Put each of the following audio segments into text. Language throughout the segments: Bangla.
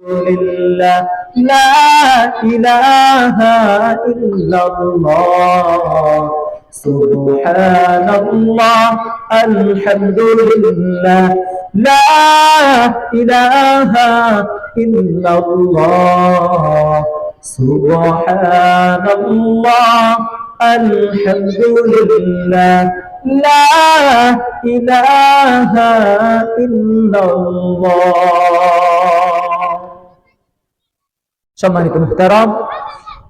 لله لا إله إلا الله سبحان الله الحمد لله لا إله إلا الله سبحان الله الحمد لله لا إله إلا الله। সম্মানিত মুহতারাম,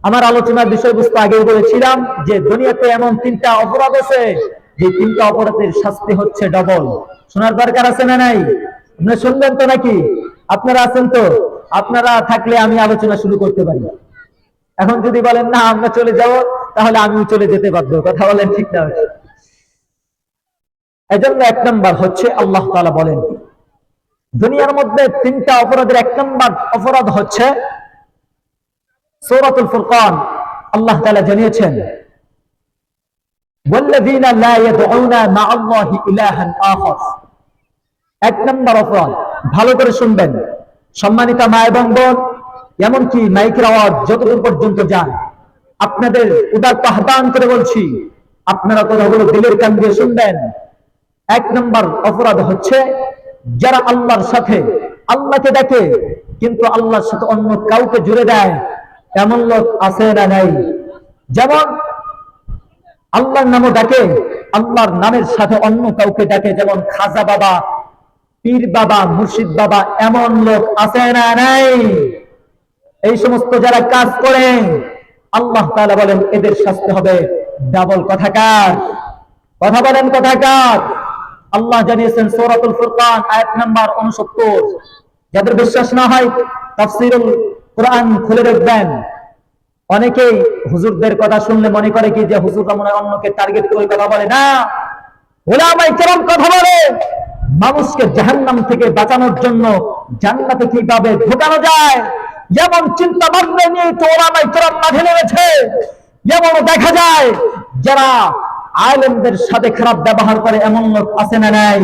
আমার আলোচনার বিষয়বস্তু আগেই বলেছিলাম যে দুনিয়াতে এমন তিনটা অপরাধ আছে যে তিনটা অপরাধের শাস্তি হচ্ছে ডবল। শোনার দরকার আছে না নাই? আপনারা শুনবেন তো নাকি? আপনারা আছেন তো? আপনারা থাকলে আমি আলোচনা শুরু করতে পারি। এখন যদি বলেন না আমরা চলে যাব, তাহলে আমিও চলে যেতে বাধ্য। কথা বলেন ঠিক না? এজন্য এক নাম্বার হচ্ছে আল্লাহ তাআলা বলেন দুনিয়ার মধ্যে তিনটা অপরাধের এক নাম্বার অপরাধ হচ্ছে সূরাতুল ফুরকান আল্লাহ তাআলা জানিয়েছেন ওয়াল্লাযীনা লা ইয়াদউনা মা'আল্লাহি ইলাহান আখার। এক নাম্বার অপরাধ, ভালো করে শুনবেন সম্মানিত মা এবং বোন, এমনকি মাইকের আওয়াজ যতদূর পর্যন্ত যায় আপনাদের উদাত্ত আহ্বান করে বলছি আপনারা কথাগুলো দিলের কান দিয়ে শুনবেন। এক নাম্বার অপরাধ হচ্ছে যারা আল্লাহর সাথে আল্লাহকে ডাকে কিন্তু আল্লাহর সাথে অন্য কাউকে জুড়ে দেয়। এমন লোক আছে না নাই? যেমন আল্লাহর নামও ডাকে, আল্লাহর নামের সাথে অন্য কাউকে ডাকে, যেমন খাজা বাবা, পীর বাবা, মুর্শিদ বাবা। এমন লোক আছে না নাই? এই সমস্ত যারা কাজ করে আল্লাহ তাআলা বলেন এদের শাস্তি হবে ডাবল। কথাকার কথা বলেন, কথাকার। আল্লাহ জানিয়েছেন সূরাতুল ফুরকান আয়াত নাম্বার 69। যাদের বিশ্বাস না হয় তাফসীরুল কোরআন খুলে দেখবেন। অনেকেই হুজুরদের কথা শুনলে মনে করে কি যে হুজুররা মনে হয় অন্যকে টার্গেট করে কথা বলে। না, উলামায়ে কেরাম কথা বলে মানুষকে জাহান্নাম থেকে বাঁচানোর জন্য জান্নাতে কিভাবে ঢোকানো যায়। যেমন চিন্তা ভাবনা নিয়ে তো উলামায়ে কেরাম মাঠে নেমেছে। যেমন দেখা যায় যারা আলেমদের সাথে খারাপ ব্যবহার করে এমন লোক আছে না নাই?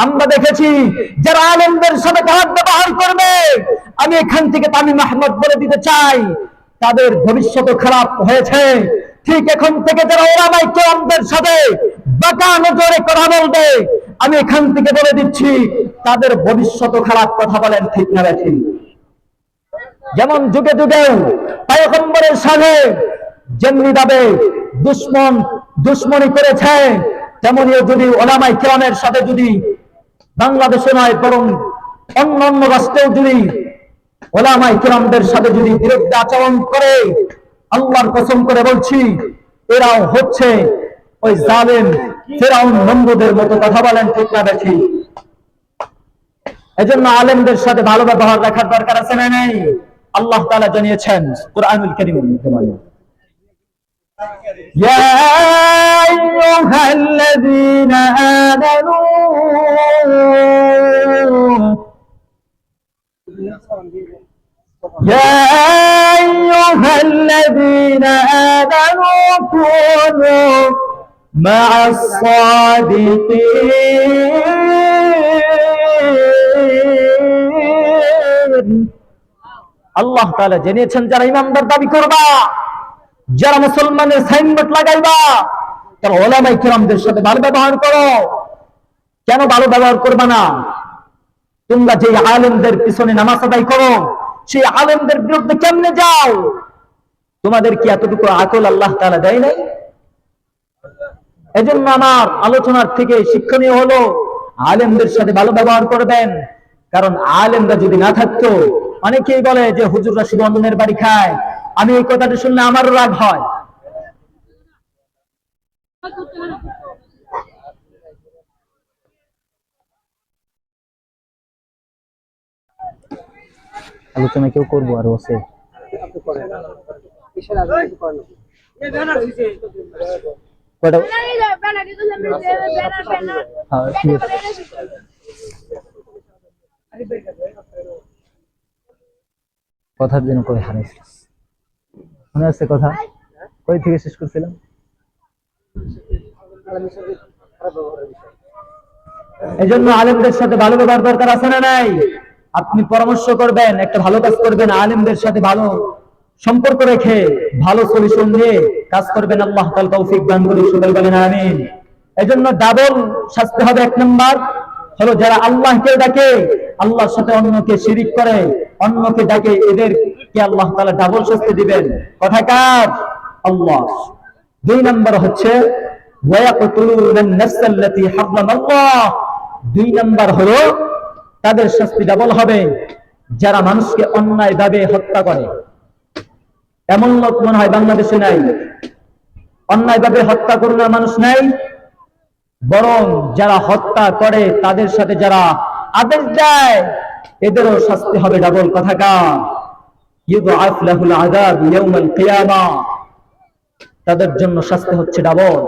আমরা দেখেছি যারা আলেমদের সাথে খারাপ ব্যবহার করবে, আমি এখান থেকে তামিম আহমদ বলে দিতে চাই তাদের ভবিষ্যৎ খারাপ হয়েছে। ঠিক এখন থেকে যারা উলামায়ে কেরামদের সাথে বাঁকা নজরে কথা বলবে, আমি এখান থেকে বলে দিচ্ছি তাদের ভবিষ্যৎ খারাপ। কথা বলেন ঠিক না ঠিক? যেমন যুগে যুগে পয়গম্বরের সাথে যেমনি ভাবে দুশ্মনী করেছে, তেমনিও যদি উলামায়ে কেরামের সাথে যদি বাংলাদেশে নয় বরং অন্য অন্য রাষ্ট্রেও যদি উলামায়ে কেরামদের সাথে যদি বিরুদ্ধে আচরণ করে, আল্লাহর কসম করে বলছি এরাও হচ্ছে ওই জালেম ফিরআউন নমরুদের মতো। কথা বলেন ঠিক না বেশি? এজন্য আলেমদের সাথে ভালো ব্যবহার রাখার দরকার আছে না নাই? আল্লাহ তাআলা জানিয়েছেন কুরআনুল কারীমের মধ্যে বলেন ইয়া আইয়ুহাল্লাযীনা আমানু يا أيها الذين آمنوا كونوا مع الصادقين। আল্লাহ তাআলা জানিয়েছেন যারা ইমানদার দাবি করবা, যারা মুসলমানের সাইনবোর্ড লাগাইবা, তারা উলামায়ে কেরামদের সাথে ভালো ব্যবহার করো। কেন ভালো ব্যবহার করবা না? তোমরা যে আলেমদের পিছনে নামাজ আদায় করো, সেই আলেমদের বিরুদ্ধে কেমনে যাও? তোমাদের কি এতটুকু আকল আল্লাহ তাআলা দেয় নাই? এজন্য আমার আলোচনার থেকে শিক্ষণীয় হলো আলেমদের সাথে ভালো ব্যবহার করবেন। কারণ আলেমরা যদি না থাকতো, অনেকেই বলে যে হুজুররা শুধু অন্যের বাড়ি খায়। আমি এই কথাটা শুনলে আমারও রাগ হয়। আলোচনা কেউ করবো আরো আছে? কথার জন্য কই হারাইছিস? মনে আছে কথা? কই থেকে শেষ করছিলাম? এজন্য আলেমদের সাথে ভালো ব্যবহার দরকার আছে না নাই? আপনি পরামর্শ করবেন, একটা ভালো কাজ করবেন, আলেমদের সাথে ভালো সম্পর্ক রেখে ভালো সলিউশন নিয়ে কাজ করবেন। আল্লাহ তাআলা তৌফিক দান করুন, সকলে বলেন আমিন। এজন্য ডাবল শাস্তি হবে। এক নাম্বার হলো যারা আল্লাহকে ডাকে, আল্লাহর সাথে অন্যকে শিরিক করে, অন্যকে ডাকে, এদেরকে আল্লাহ তাআলা ডাবল শাস্তি দিবেন। কথা কার? আল্লাহ। দুই নাম্বার হচ্ছে ওয়ায়াকতুলুন নাফসাল্লাতী হারামাল্লাহ। দুই নাম্বার হলো তাদের শাস্তি ডাবল হবে যারা মানুষকে অন্যায়ভাবে হত্যা করে। এমন লোক মনে হয় বাংলাদেশে নাই, অন্যায়ভাবে হত্যা করুন মানুষ নাই, বরং যারা হত্যা করে তাদের সাথে যারা আদেশ দেয় এদেরও শাস্তি হবে ডাবল। কথা কার? ইউযআফ লাহুল আযাব ইয়াউমাল কিয়ামাহ। তাদের জন্য শাস্তি হচ্ছে ডাবল।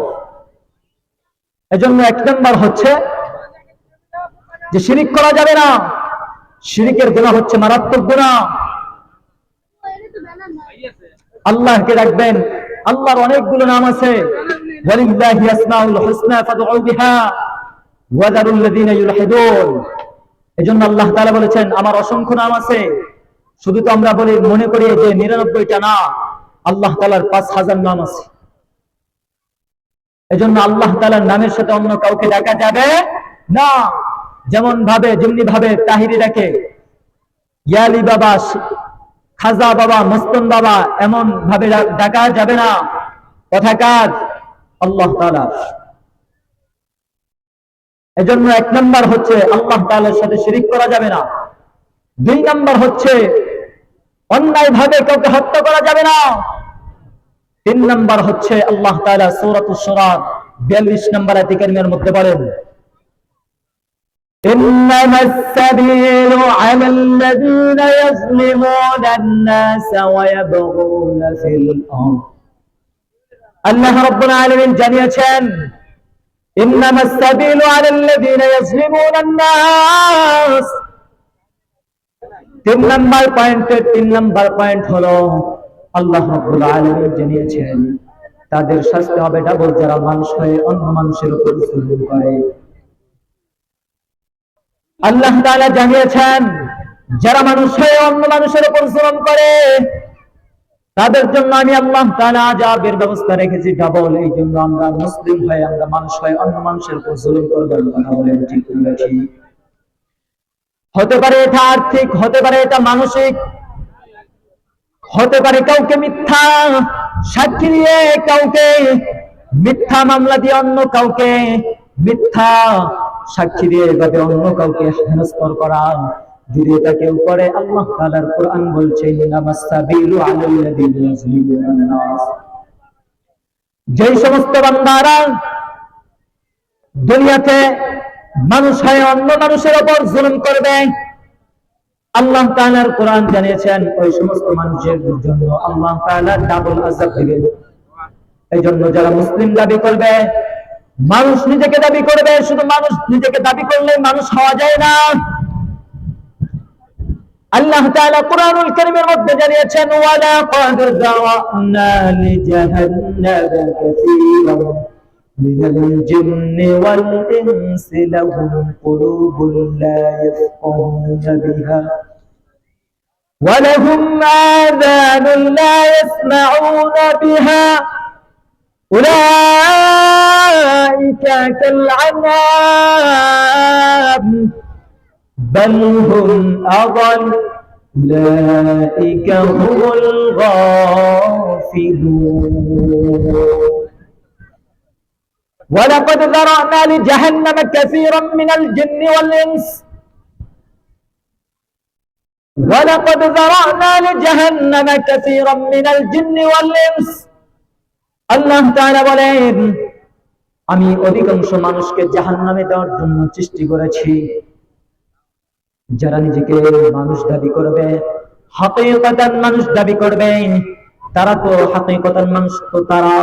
এজন্য এক নাম্বার হচ্ছে যে শিরিক করা যাবে না। শিরিকের গুনাহ হচ্ছে মারাত্মক গুনাহ। আল্লাহকে রাখবেন। আল্লাহর অনেকগুলো নাম আছে, ওয়ালিল্লাহি আসমাউল হুসনা ফাদউ বিহা ওয়া যারুল লাযিনা ইউলহিদুন। এজন্য আল্লাহ তাআলা বলেছেন আমার অসংখ্য নাম আছে, শুধু তো আমরা বলি মনে করি যে 99টা না, আল্লাহ তাআলার 5000 নাম আছে। এজন্য আল্লাহ তাআলার নামের সাথে অন্য কাউকে ডাকা যাবে না। যেমনি ভাবে তাহিরি ডাকে, ইয়ালি বাবা, খাজা বাবা, মস্তন বাবা, এমন ভাবে ডাকা যাবে না। কথা কার? আল্লাহ তাআলা। এজন্য এক নাম্বার হচ্ছে আল্লাহ তাআলার সাথে শিরিক করা যাবে না। দুই নাম্বার হচ্ছে অন্যায় ভাবে কাউকে হত্যা করা যাবে না। তিন নাম্বার হচ্ছে আল্লাহ তাআলা সূরাতুশ শুরা 42 নম্বর আয়াতে কারিমার মধ্যে বলেন, إنما السبيل على الذين يظلمون الناس ويبغون في الأرض। আল্লাহ রাব্বুল আলামিন জানিয়েছেন إنما السبيل على الذين يظلمون الناس। তিন নাম্বার পয়েন্ট হলো আল্লাহ রাব্বুল আলামিন জানিয়েছেন তাদের শাস্তি হবে ডাবল যারা মানুষ হয়ে অন্য মানুষের উপর জুলুম করে। আল্লাহ তাআলা জানিয়েছেন যারা মানুষ হয়ে অন্য মানুষের উপর জুলুম করে তাদের জন্য আমি আল্লাহ তাআলা আযাবের ব্যবস্থা রেখেছি ডাবল। এই জন্য আমরা মুসলিম হয়ে, আমরা মানুষ হয়ে অন্য মানুষের উপর জুলুম করব না, বলে ঠিক বলেছি। হতে পারে এটা আর্থিক, হতে পারে এটা মানসিক, হতে পারে কাউকে মিথ্যা সাক্ষী দিয়ে, কাউকে মিথ্যা মামলা দিয়ে, অন্য কাউকে মিথ্যা সাক্ষী দিয়ে এভাবে অন্য কাউকে হেনস্থা করা। যদি এটা কেউ করে, আল্লাহ তাআলার কোরআন বলছে ইন্নামাস সাবিলু আলাল্লাযিনা ইয়াজলিমুনান নাস। যেই সমস্ত বান্দারা দুনিয়াতে মানুষ হয়ে অন্য মানুষের উপর জুলুম করবে, আল্লাহ তাআলার কোরআন জানিয়েছেন ওই সমস্ত মানুষের জন্য আল্লাহ তাআলা ডাবল আযাব দিবেন। এই জন্য যারা মুসলিম দাবি করবে, মানুষ নিজেকে দাবি করবে, শুধু মানুষ নিজেকে দাবি করলে মানুষ হওয়া যায় না। আল্লাহ তাআলা কুরআনুল কারীমের মধ্যে জানিয়েছেন ওয়ালা ক্বাদ যারানা লিজাহান্নামা কাসীরান মিনাল জিন্নি ওয়াল ইনসি লাহুম কুলুবুন লা ইয়াফকাহুনা বিহা ওয়া লাহুম আযানুন লা ইয়াসমাউনা বিহা উলাইকা কাল আনআম بل هم أضل أولئك هم الغافلون ولقد ذرأنا لجهنم كثيرا من الجن والإنس ولقد ذرأنا لجهنم كثيرا من الجن والإنس আল্লাহ তাআলা বলেন আমি অধিকাংশ মানুষকে জাহান্নামে দেওয়ার জন্য সৃষ্টি করেছি। যারা নিজেকে মানুষ দাবি করবে, হাকিকতান মানুষ দাবি করবে, তারা তো হাকিকতান মানুষ তো তারা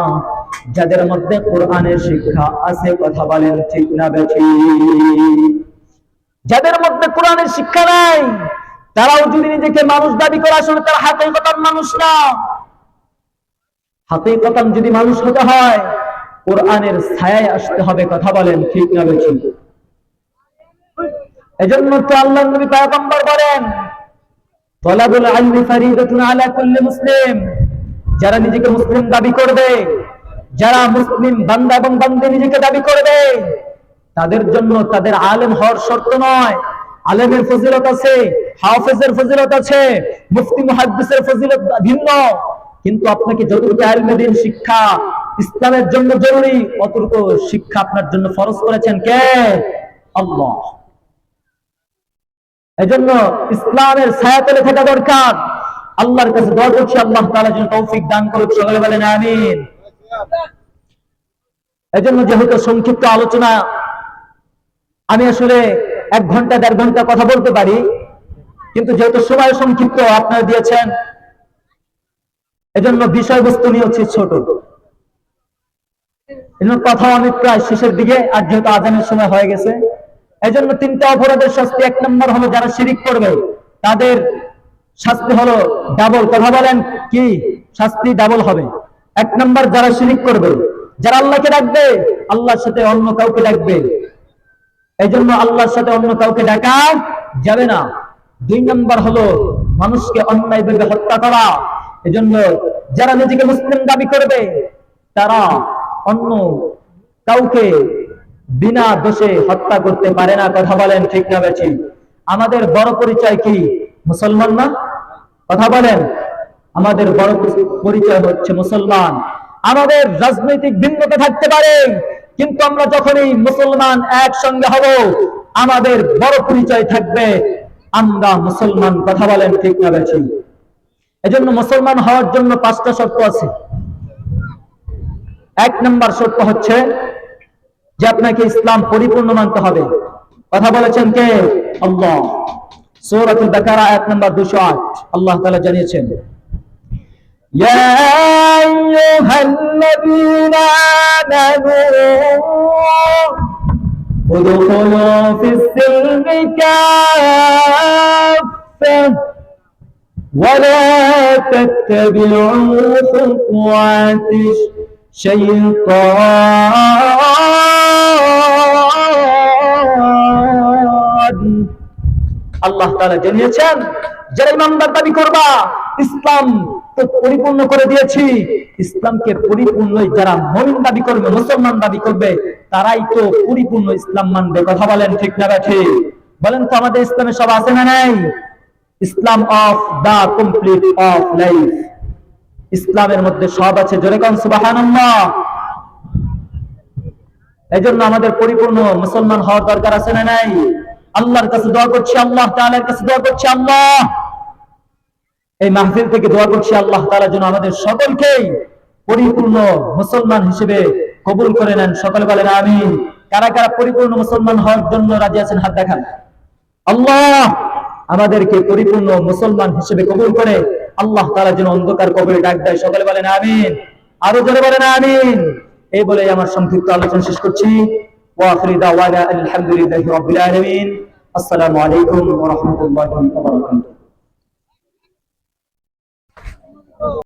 যাদের মধ্যে কোরআনের শিক্ষা আছে। কথা বলেন ঠিক না বেঠিক? যাদের মধ্যে কোরআনের শিক্ষা নাই তারাও যদি নিজেকে মানুষ দাবি করে, আসলে তারা হাকিকতান মানুষ না। হাকিকতান যদি মানুষ হতে হয় কোরআনের ছায়ায় আসতে হবে। কথা বলেন ঠিক না বেঠিক? এজন্য তো আল্লাহর নবী পয়গম্বর বলেন, তলাবুল ইলমি ফরিদাতুন আলা কুল্লি মুসলিম, যারা নিজেকে মুসলিম দাবি করবে, যারা মুসলিম বান্দা এবং বান্দী নিজেকে দাবি করবে, তাদের জন্য তাদের আলেম হওয়ার শর্ত নয়। আলেমের ফজিলত আছে, হাফেজের ফজিলত আছে, মুফতি মুহাদ্দিসের ফজিলত ভিন্ন, কিন্তু আপনাকে যতটুকু ইলমে দ্বীন শিক্ষা ইসলামের জন্য জরুরি, অতটুকু শিক্ষা আপনার জন্য ফরজ করেছেন কে? আল্লাহ। এজন্য ইসলামের ছায়াতলে থাকা দরকার। আল্লাহর কাছে দোয়া করছি, আল্লাহ তাআলা যেন তৌফিক দান করুক, সকলে বলেন আমিন। এজন্য যেহেতু সংক্ষিপ্ত আলোচনা, আমি আসলে 1 ঘন্টা 1.5 ঘন্টা কথা বলতে পারি, কিন্তু যেহেতু সময় সংক্ষিপ্ত আপনারা দিয়েছেন, এজন্য বিষয়বস্তু নিয়ে হচ্ছে ছোট, এজন্য কথা আমি প্রায় শেষের দিকে, আর যেহেতু আজানের সময় হয়ে গেছে, এজন্য 3টা অপরাধের শাস্তি। 1 নম্বর হলো যারা শিরিক করবে তাদের শাস্তি হলো ডাবল। কথা বলেন কি? শাস্তি ডাবল হবে। 1 নম্বর যারা শিরিক করবে, যারা আল্লাহকে ডাকবে, আল্লাহর সাথে অন্য কাউকে ডাকবে, এজন্য আল্লাহর সাথে অন্য কাউকে ডাকা যাবে না। 2 নম্বর হলো মানুষকে অন্যায়ভাবে হত্যা করা। এজন্য যারা নিজেকে মুসলিম দাবি করবে তারা অন্য কাউকে বিনা দোষে হত্যা করতে পারে না। কথা বলেন ঠিক না বেঠিক? আমাদের বড় পরিচয় কি? মুসলমান না? কথা বলেন। আমাদের বড় পরিচয় হচ্ছে মুসলমান। আমাদের রাজনৈতিক ভিন্নতা থাকতে পারে, কিন্তু আমরা যখনই মুসলমান একসঙ্গে হব, আমাদের বড় পরিচয় থাকবে আমরা মুসলমান। কথা বলেন ঠিক না বেঠিক? এজন্য মুসলমান হওয়ার জন্য 5টা শর্ত আছে। 1 নম্বর শর্ত হচ্ছে যে আপনাকে ইসলাম পরিপূর্ণ মানতে হবে। কথা বলেছেন কে? আল্লাহ। সূরাতুল বাকারা আয়াত নাম্বার 208 আল্লাহ তাআলা জানিয়েছেন, ইয়া আইয়ুহাল্লাযীনা আমানু উদখুলু ফিস-সিলমি কাফা ওয়া লা তাত্তাবি'উ খুতুওয়াতিশ শাইতান। আল্লাহ তাআলা জানিয়েছেন, যারা ইমানদার দাবি করবা, ইসলাম তো পরিপূর্ণ করে দিয়েছি, ইসলামকে পরিপূর্ণই যারা মুমিন দাবি করবে, মুসলমান দাবি করবে, তারাই তো পরিপূর্ণ ইসলাম মানবে। কথা বলেন ঠিক না ঠিক? বলেন তো আমাদের ইসলামে সব আছে না নাই? Islam of the complete of life, ইসলামের মধ্যে সব আছে। জোরে কোন সুবহানাল্লাহ। এজন্য আমাদের পরিপূর্ণ মুসলমান হওয়ার দরকার আছে না নাই? আল্লাহর কাছে দোয়া করছি, আল্লাহ তাআলার কাছে দোয়া করছি, আল্লাহ এই মাহফিল থেকে দোয়া করছি, আল্লাহ তাআলা যেন আমাদের সকলকেই পরিপূর্ণ মুসলমান হিসেবে কবুল করে নেন। সকলে বলেন আমিন। কারা কারা পরিপূর্ণ মুসলমান হওয়ার জন্য রাজি আছেন? হাত দেখান। আল্লাহ আমাদেরকে পরিপূর্ণ মুসলমান হিসেবে কবুল করে আল্লাহ তাআলা যেন অন্ধকার কবরে ডাক দেয়। সকলে বলেন আমিন। আরো জোরে বলেন আমিন। এই বলে আমার সংক্ষিপ্ত আলোচনা শেষ করছি। ওয়া আখিরু দাওয়ানা আলহামদুলিল্লাহি রাব্বিল আলামিন। আসসালামু আলাইকুম ওয়া রাহমাতুল্লাহি ওয়া বারাকাতুহু।